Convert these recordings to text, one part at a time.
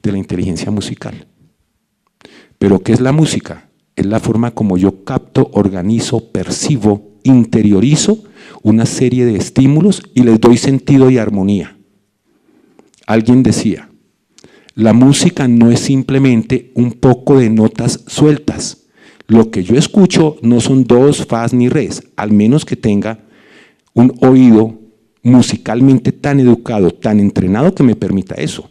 de la inteligencia musical. Pero ¿qué es la música? Es la forma como yo capto, organizo, percibo, interiorizo una serie de estímulos y les doy sentido y armonía. Alguien decía, la música no es simplemente un poco de notas sueltas. Lo que yo escucho no son dos, fas ni res, al menos que tenga un oído musicalmente tan educado, tan entrenado que me permita eso.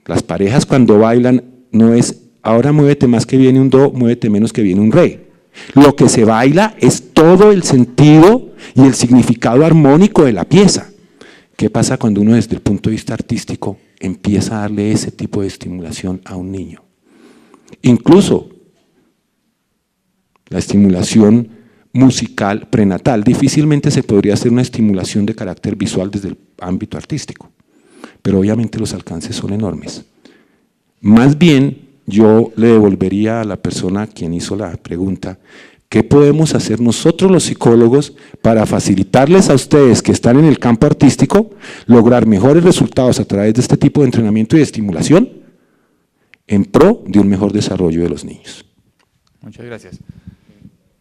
Las parejas cuando bailan no es, ahora muévete más que viene un do, muévete menos que viene un re. Lo que se baila es todo el sentido y el significado armónico de la pieza. ¿Qué pasa cuando uno desde el punto de vista artístico empieza a darle ese tipo de estimulación a un niño? Incluso la estimulación musical prenatal, difícilmente se podría hacer una estimulación de carácter visual desde el ámbito artístico, pero obviamente los alcances son enormes. Más bien, yo le devolvería a la persona a quien hizo la pregunta, ¿qué podemos hacer nosotros los psicólogos para facilitarles a ustedes que están en el campo artístico, lograr mejores resultados a través de este tipo de entrenamiento y de estimulación en pro de un mejor desarrollo de los niños? Muchas gracias.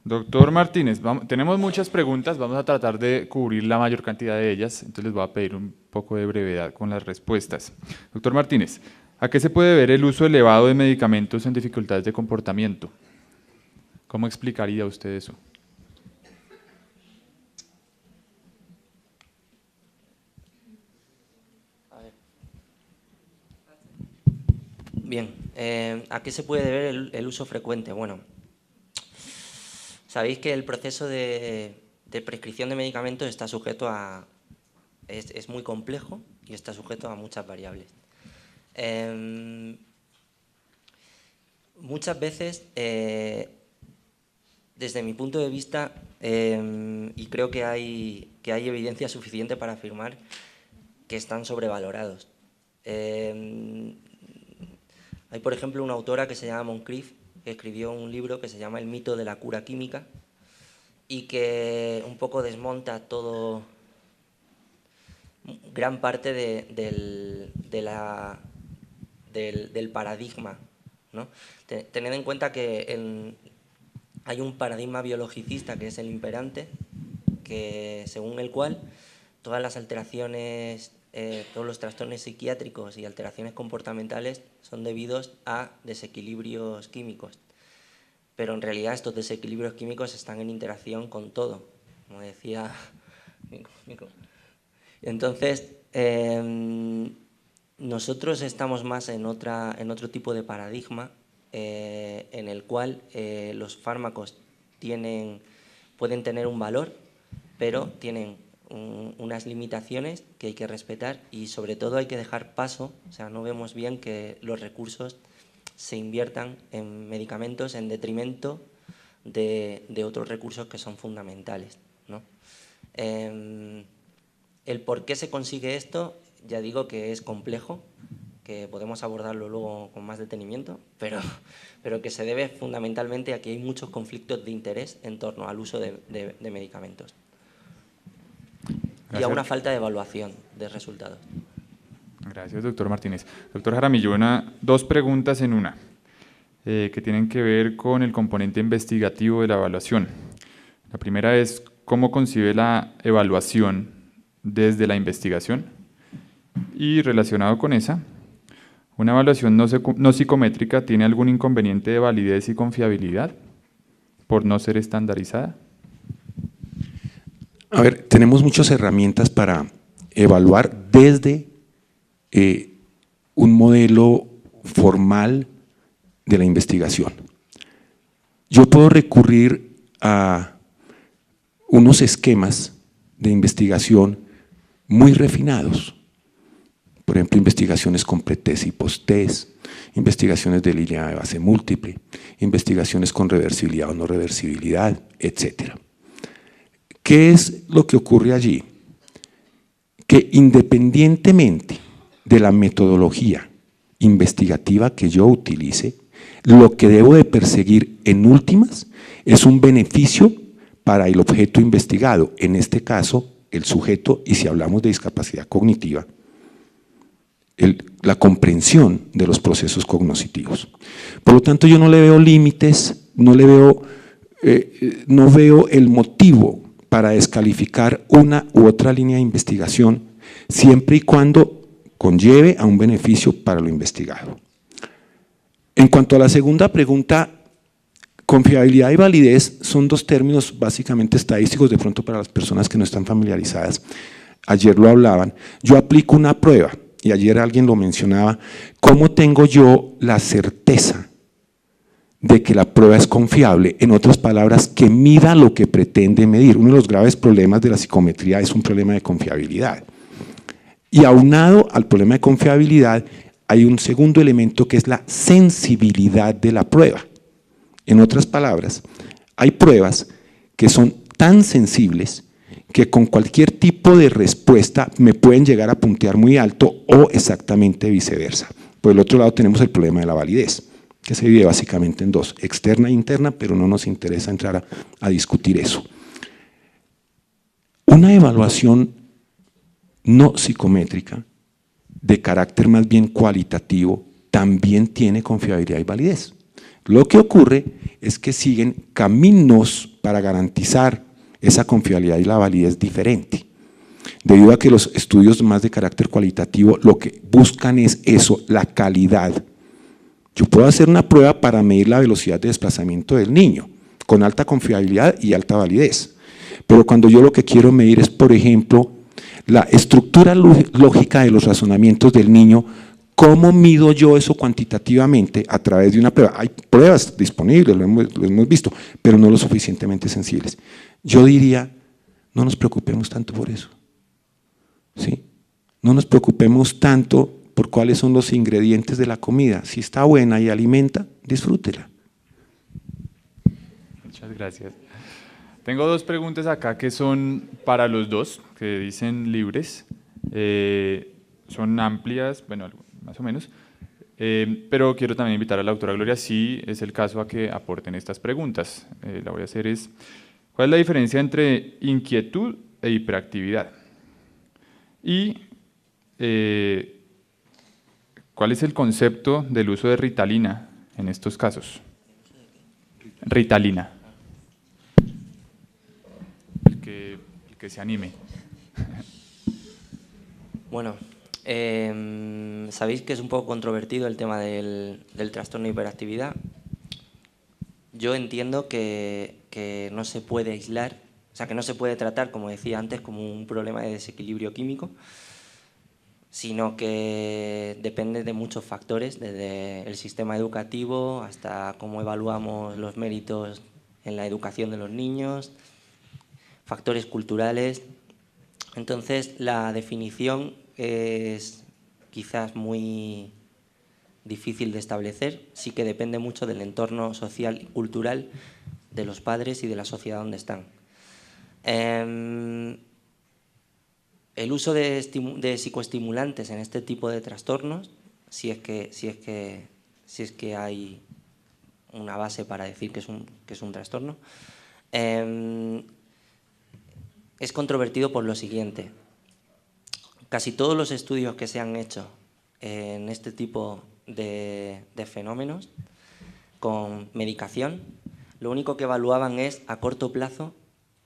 Doctor Martínez, tenemos muchas preguntas, vamos a tratar de cubrir la mayor cantidad de ellas, entonces les voy a pedir un poco de brevedad con las respuestas. Doctor Martínez, ¿a qué se puede ver el uso elevado de medicamentos en dificultades de comportamiento? ¿Cómo explicaría usted eso? Bien, ¿a qué se puede deber el uso frecuente? Bueno, sabéis que el proceso de prescripción de medicamentos está sujeto a… es muy complejo y está sujeto a muchas variables. Muchas veces, desde mi punto de vista, y creo que hay evidencia suficiente para afirmar que están sobrevalorados. Hay, por ejemplo, una autora que se llama Moncrief, que escribió un libro que se llama El mito de la cura química y que un poco desmonta todo, gran parte del paradigma, ¿no? Tened en cuenta que hay un paradigma biologicista que es el imperante, que según el cual todas las alteraciones, todos los trastornos psiquiátricos y alteraciones comportamentales son debidos a desequilibrios químicos. Pero en realidad estos desequilibrios químicos están en interacción con todo, como decía Nico. Entonces, nosotros estamos más en otro tipo de paradigma en el cual los fármacos pueden tener un valor, pero tienen unas limitaciones que hay que respetar y sobre todo hay que dejar paso, o sea, no vemos bien que los recursos se inviertan en medicamentos en detrimento de otros recursos que son fundamentales, ¿no? El por qué se consigue esto, ya digo que es complejo, que podemos abordarlo luego con más detenimiento, pero que se debe fundamentalmente a que hay muchos conflictos de interés en torno al uso de medicamentos. Gracias. Y a una falta de evaluación de resultados. Gracias, doctor Martínez. Doctor Jaramillo, dos preguntas en una, que tienen que ver con el componente investigativo de la evaluación. La primera es, ¿cómo concibe la evaluación desde la investigación? Y relacionado con esa, ¿una evaluación no psicométrica tiene algún inconveniente de validez y confiabilidad por no ser estandarizada? A ver, tenemos muchas herramientas para evaluar desde un modelo formal de la investigación. Yo puedo recurrir a unos esquemas de investigación muy refinados. Por ejemplo, investigaciones con pretest y posttest, investigaciones de línea de base múltiple, investigaciones con reversibilidad o no reversibilidad, etc. ¿Qué es lo que ocurre allí? Que independientemente de la metodología investigativa que yo utilice, lo que debo de perseguir en últimas es un beneficio para el objeto investigado, en este caso el sujeto, y si hablamos de discapacidad cognitiva, la comprensión de los procesos cognitivos. Por lo tanto, yo no le veo límites, no veo el motivo para descalificar una u otra línea de investigación, siempre y cuando conlleve a un beneficio para lo investigado. En cuanto a la segunda pregunta, confiabilidad y validez son dos términos básicamente estadísticos, de pronto para las personas que no están familiarizadas. Ayer lo hablaban. Yo aplico una prueba, y ayer alguien lo mencionaba. ¿Cómo tengo yo la certeza de que la prueba es confiable? En otras palabras, que mida lo que pretende medir. Uno de los graves problemas de la psicometría es un problema de confiabilidad. Y aunado al problema de confiabilidad, hay un segundo elemento que es la sensibilidad de la prueba. En otras palabras, hay pruebas que son tan sensibles que con cualquier tipo de respuesta me pueden llegar a puntear muy alto o exactamente viceversa. Por el otro lado tenemos el problema de la validez, que se divide básicamente en dos, externa e interna, pero no nos interesa entrar a discutir eso. Una evaluación no psicométrica, de carácter más bien cualitativo, también tiene confiabilidad y validez. Lo que ocurre es que siguen caminos para garantizar esa confiabilidad y la validez diferente. Debido a que los estudios más de carácter cualitativo lo que buscan es eso, la calidad. Yo puedo hacer una prueba para medir la velocidad de desplazamiento del niño, con alta confiabilidad y alta validez. Pero cuando yo lo que quiero medir es, por ejemplo, la estructura lógica de los razonamientos del niño, ¿cómo mido yo eso cuantitativamente a través de una prueba? Hay pruebas disponibles, lo hemos visto, pero no lo suficientemente sensibles. Yo diría, no nos preocupemos tanto por eso. ¿Sí? No nos preocupemos tanto por cuáles son los ingredientes de la comida. Si está buena y alimenta, disfrútela. Muchas gracias. Tengo dos preguntas acá que son para los dos, que dicen libres. Son amplias, bueno, más o menos, pero quiero también invitar a la doctora Gloria, si es el caso, a que aporten estas preguntas. La voy a hacer es, ¿cuál es la diferencia entre inquietud e hiperactividad? Y ¿cuál es el concepto del uso de Ritalina en estos casos? Ritalina. El que se anime. Bueno, sabéis que es un poco controvertido el tema del trastorno de hiperactividad. Yo entiendo que no se puede aislar, o sea, que no se puede tratar, como decía antes, como un problema de desequilibrio químico, sino que depende de muchos factores, desde el sistema educativo hasta cómo evaluamos los méritos en la educación de los niños, factores culturales. Entonces, la definición es quizás muy difícil de establecer, sí que depende mucho del entorno social y cultural de los padres y de la sociedad donde están. El uso de psicoestimulantes en este tipo de trastornos, si es que hay una base para decir que es un trastorno, es controvertido por lo siguiente. Casi todos los estudios que se han hecho en este tipo de fenómenos con medicación, lo único que evaluaban es a corto plazo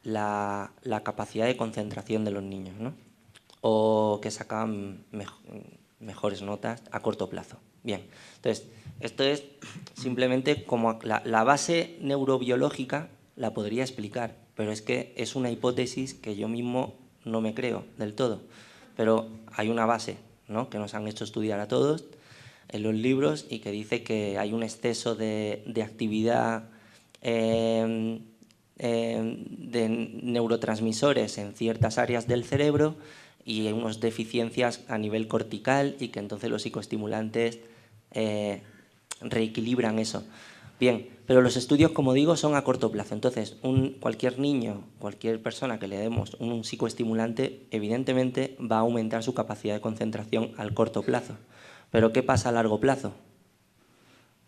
la capacidad de concentración de los niños, ¿no? O que sacaban mejores notas a corto plazo. Bien, entonces, esto es simplemente como la base neurobiológica la podría explicar, pero es que es una hipótesis que yo mismo no me creo del todo. Pero hay una base, ¿no?, que nos han hecho estudiar a todos en los libros y que dice que hay un exceso de actividad de neurotransmisores en ciertas áreas del cerebro y unas deficiencias a nivel cortical y que entonces los psicoestimulantes reequilibran eso. Bien, pero los estudios, como digo, son a corto plazo. Entonces, cualquier niño, cualquier persona que le demos un psicoestimulante, evidentemente va a aumentar su capacidad de concentración al corto plazo. Pero ¿qué pasa a largo plazo?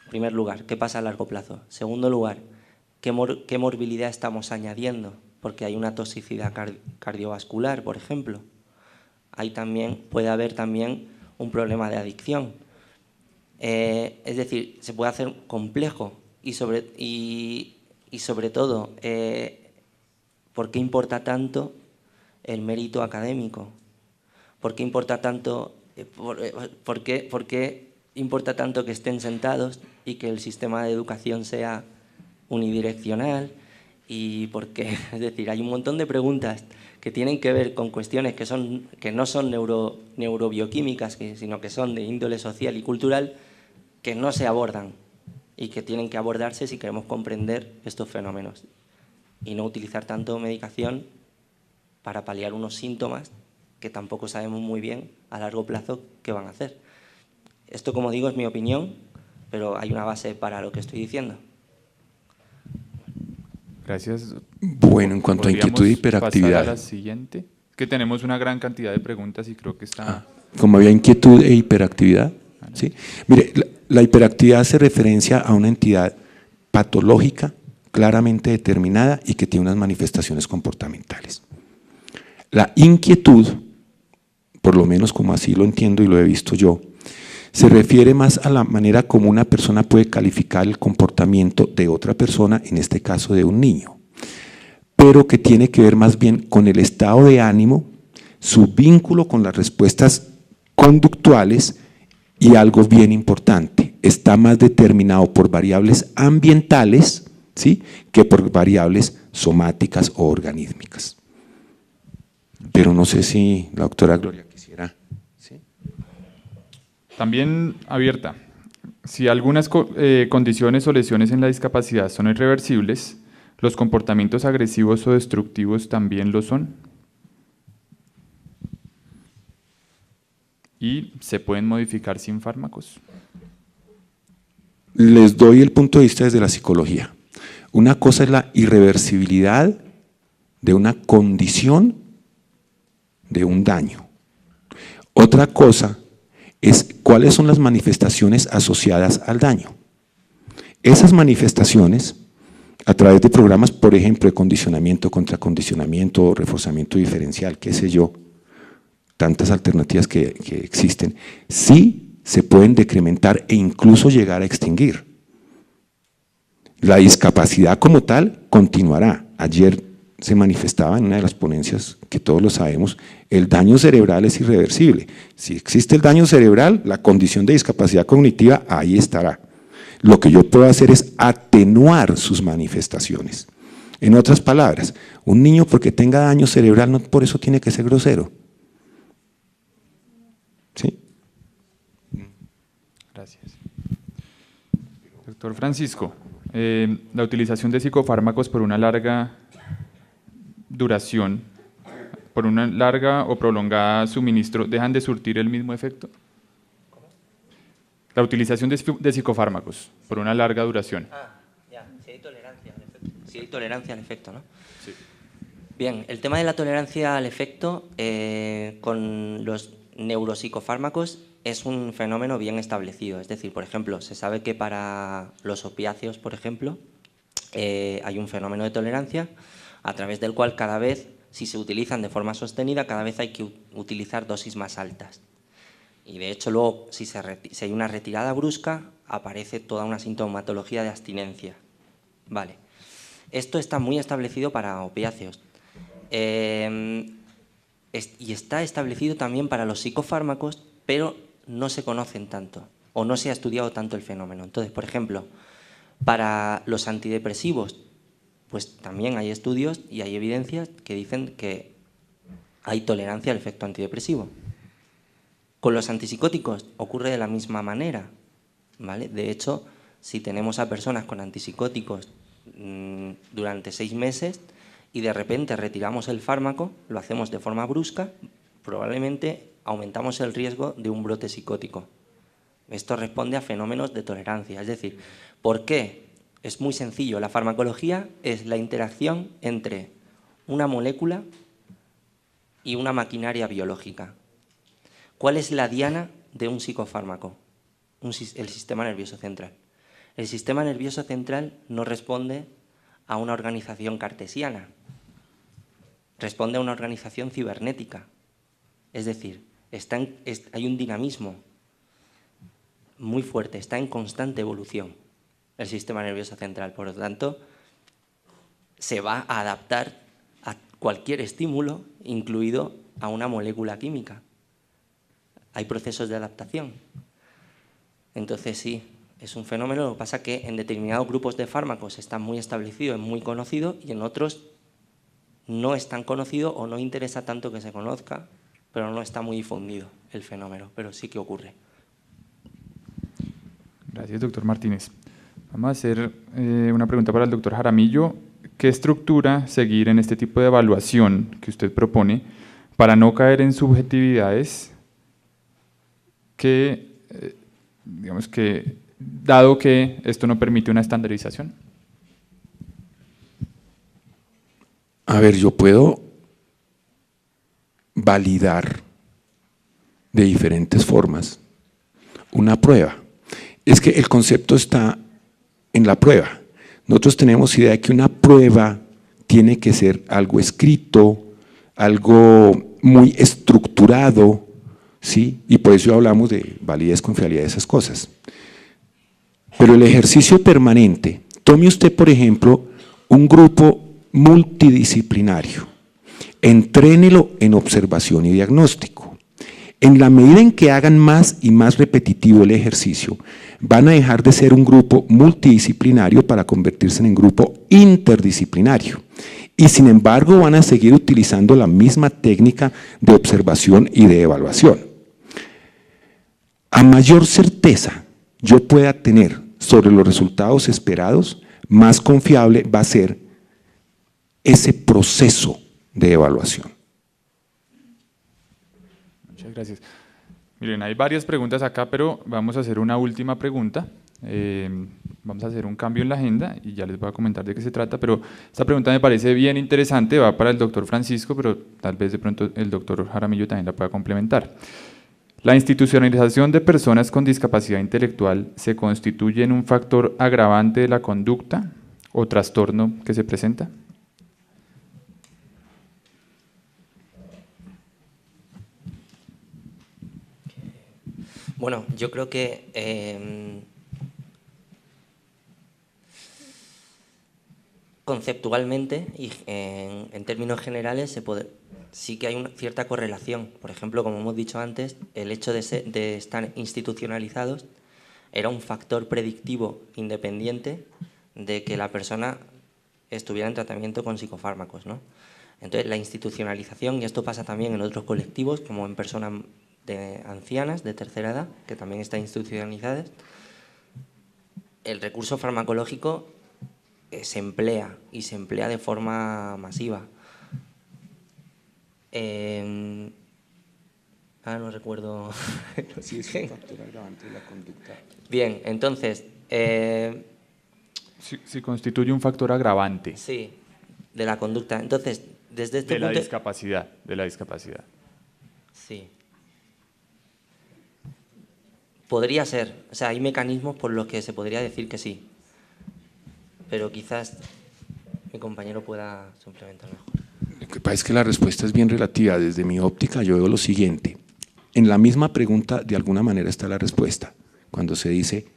En primer lugar, ¿qué pasa a largo plazo? Segundo lugar, ¿qué morbilidad estamos añadiendo? Porque hay una toxicidad cardiovascular, por ejemplo. Puede haber también un problema de adicción. Es decir, se puede hacer complejo y sobre todo, ¿por qué importa tanto el mérito académico? ¿Por qué importa tanto, por qué importa tanto que estén sentados y que el sistema de educación sea unidireccional? ¿Y por qué? Es decir, hay un montón de preguntas que tienen que ver con cuestiones que no son neurobioquímicas, sino que son de índole social y cultural, que no se abordan y que tienen que abordarse si queremos comprender estos fenómenos y no utilizar tanto medicación para paliar unos síntomas que tampoco sabemos muy bien a largo plazo qué van a hacer. Esto, como digo, es mi opinión, pero hay una base para lo que estoy diciendo. Gracias. Bueno, en cuanto a inquietud e hiperactividad. Pasar a la siguiente, que tenemos una gran cantidad de preguntas y creo que está... Como había inquietud e hiperactividad. ¿Sí? Mire, la hiperactividad hace referencia a una entidad patológica claramente determinada y que tiene unas manifestaciones comportamentales. La inquietud, por lo menos como así lo entiendo y lo he visto yo, se refiere más a la manera como una persona puede calificar el comportamiento de otra persona, en este caso de un niño, pero que tiene que ver más bien con el estado de ánimo, su vínculo con las respuestas conductuales y algo bien importante, está más determinado por variables ambientales, ¿sí?, que por variables somáticas o organísmicas. Pero no sé si la doctora Gloria quisiera. ¿Sí? También abierta. Si algunas condiciones o lesiones en la discapacidad son irreversibles, ¿los comportamientos agresivos o destructivos también lo son? ¿Y se pueden modificar sin fármacos? Les doy el punto de vista desde la psicología. Una cosa es la irreversibilidad de una condición, de un daño. Otra cosa es cuáles son las manifestaciones asociadas al daño. Esas manifestaciones, a través de programas, por ejemplo, de condicionamiento, contracondicionamiento, reforzamiento diferencial, qué sé yo, tantas alternativas que existen, sí se pueden decrementar e incluso llegar a extinguir. La discapacidad como tal continuará. Ayer se manifestaba en una de las ponencias, que todos lo sabemos, el daño cerebral es irreversible. Si existe el daño cerebral, la condición de discapacidad cognitiva ahí estará. Lo que yo puedo hacer es atenuar sus manifestaciones. En otras palabras, un niño porque tenga daño cerebral no por eso tiene que ser grosero. ¿Sí? Gracias. Doctor Francisco, la utilización de psicofármacos por una larga duración, por una larga o prolongada suministro, ¿dejan de surtir el mismo efecto? La utilización de psicofármacos por una larga duración. Ya, si hay tolerancia al efecto. Si hay tolerancia al efecto, ¿no? Sí. Bien, el tema de la tolerancia al efecto con los neuropsicofármacos es un fenómeno bien establecido. Es decir, por ejemplo, se sabe que para los opiáceos, por ejemplo, hay un fenómeno de tolerancia a través del cual cada vez, si se utilizan de forma sostenida, cada vez hay que utilizar dosis más altas. Y de hecho luego, si hay una retirada brusca, aparece toda una sintomatología de abstinencia. Vale. Esto está muy establecido para opiáceos. Y está establecido también para los psicofármacos, pero no se conocen tanto, o no se ha estudiado tanto el fenómeno. Entonces, por ejemplo, para los antidepresivos, pues también hay estudios y hay evidencias que dicen que hay tolerancia al efecto antidepresivo. Con los antipsicóticos ocurre de la misma manera, ¿vale? De hecho, si tenemos a personas con antipsicóticos durante 6 meses y de repente retiramos el fármaco, lo hacemos de forma brusca, probablemente aumentamos el riesgo de un brote psicótico. Esto responde a fenómenos de tolerancia. Es decir, ¿por qué? Es muy sencillo. La farmacología es la interacción entre una molécula y una maquinaria biológica. ¿Cuál es la diana de un psicofármaco? El sistema nervioso central. El sistema nervioso central no responde a una organización cartesiana, responde a una organización cibernética. Es decir, hay un dinamismo muy fuerte, está en constante evolución el sistema nervioso central. Por lo tanto, se va a adaptar a cualquier estímulo, incluido a una molécula química. Hay procesos de adaptación. Entonces, sí, es un fenómeno. Lo que pasa es que en determinados grupos de fármacos está muy establecido, es muy conocido, y en otros no es tan conocido o no interesa tanto que se conozca, pero no está muy difundido el fenómeno, pero sí que ocurre. Gracias, doctor Martínez. Vamos a hacer una pregunta para el doctor Jaramillo. ¿Qué estructura seguir en este tipo de evaluación que usted propone para no caer en subjetividades que, digamos que, dado que esto no permite una estandarización? A ver, yo puedo validar de diferentes formas una prueba. Es que el concepto está en la prueba. Nosotros tenemos idea de que una prueba tiene que ser algo escrito, algo muy estructurado, ¿sí? Y por eso hablamos de validez, confiabilidad de esas cosas. Pero el ejercicio permanente, tome usted, por ejemplo, un grupo multidisciplinario, entrénelo en observación y diagnóstico. En la medida en que hagan más y más repetitivo el ejercicio, van a dejar de ser un grupo multidisciplinario para convertirse en un grupo interdisciplinario. Y sin embargo van a seguir utilizando la misma técnica de observación y de evaluación. A mayor certeza yo pueda tener sobre los resultados esperados, más confiable va a ser ese proceso de evaluación. Muchas gracias. Miren, hay varias preguntas acá, pero vamos a hacer una última pregunta. Vamos a hacer un cambio en la agenda y ya les voy a comentar de qué se trata, pero esta pregunta me parece bien interesante, va para el doctor Francisco, pero tal vez de pronto el doctor Jaramillo también la pueda complementar. ¿La institucionalización de personas con discapacidad intelectual se constituye en un factor agravante de la conducta o trastorno que se presenta? Bueno, yo creo que conceptualmente y en términos generales sí que hay una cierta correlación. Por ejemplo, como hemos dicho antes, el hecho de estar institucionalizados era un factor predictivo independiente de que la persona estuviera en tratamiento con psicofármacos, ¿no? Entonces, la institucionalización, y esto pasa también en otros colectivos, como en personas ancianas de tercera edad, que también están institucionalizadas, el recurso farmacológico se emplea y se emplea de forma masiva. No recuerdo. Sí, es un factor agravante de la conducta. Bien, entonces… Sí, constituye un factor agravante. Sí, de la conducta. Entonces, desde este punto… De la discapacidad. Sí. Podría ser. O sea, hay mecanismos por los que se podría decir que sí. Pero quizás mi compañero pueda suplementar mejor. Lo que pasa es que la respuesta es bien relativa. Desde mi óptica yo veo lo siguiente. En la misma pregunta, de alguna manera, está la respuesta. Cuando se dice…